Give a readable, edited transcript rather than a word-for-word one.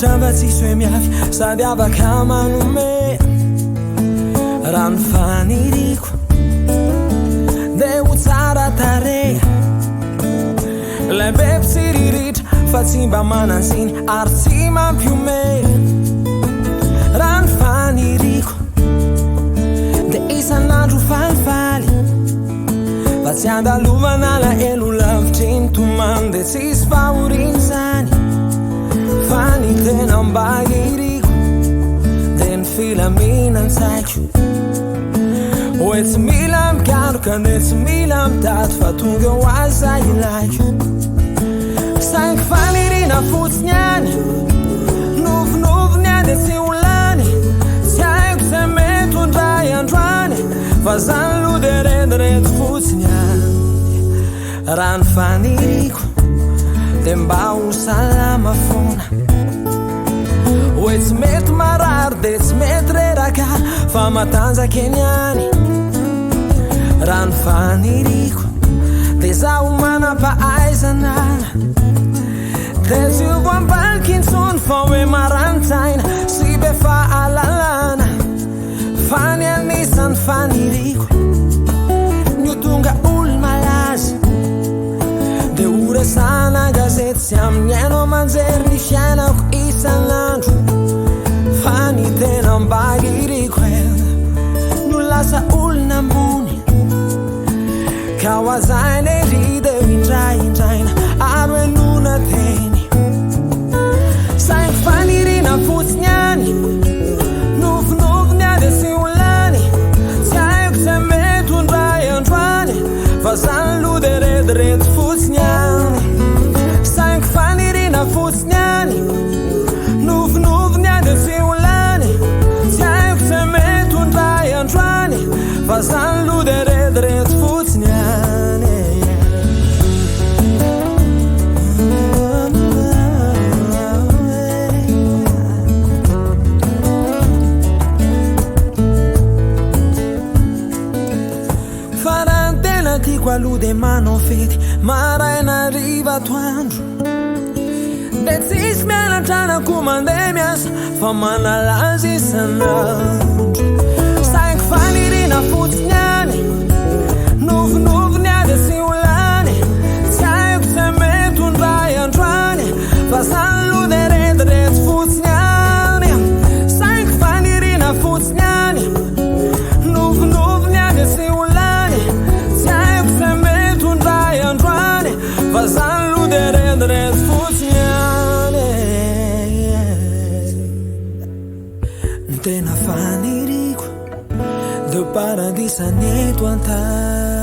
trava tsisy hoe miafy sady afaka manome rano faniriko de ho tsara tareha lay bebe tsy riritra fa tsy mba manantsiny ary tsy mampiomera rano faniriko de isan'andro falifaly fa tsy andalovana lahelo lavitry ny tomany de tsisy fahoriny zany fa ny tena mbahiriko de ny filaminan-tsaiko hoe tsy mila mikanoka de tsy mila mitaty fa tonga ho aza ilaiko saingy fanirina fotsiny any novinoviny any de tsy olany tsy haiko zay mety ondray androany fa zany lo de rendirety fotsiny any rano faniriko de mba ho salama fona hoe tsy mety marary de tsy mety reraka fa matanjaka eny any rano faniriko de zaho manam-pahaizana de tsy ho ambaliky intsony fa hoe marantsaina sy be fahalalana fa ny anisan'ny faniriko ny tonga olo malaza de oresana gazety sy amin'ny aino manjery ny fiainako isan'andro fa ny tena mbahiriko no lasa olona ambony ka ho azaina ery de indraindraina ary hoe nona teny saingy fanirina fotsiny any novinoviny any de sy olany tsy haiko zay mety ondray androany fa zany lo de redirety fotsiny any saingy fanirina fotsiny any novinoviny any de sy olany tsy haiko zay mety ondray androany fa zany lo de redirety fotsiny any farantena tiako aloha de manao fety maraina riva atoandro de tsisy mianatranako mandeha miasa fa manalaza isan'andro saingy fanirina fotsiny any novinoviny any de sy olany tsy haiko zay mety ondray androany fa zany lo de redirety fotsiny any saingy fanirina fotsiny any novinoviny any de sy olany tsy haiko zay mety ondray androany fa zany lo de redirety fotsiny any ny tena faniriko de paradisa ny eto antany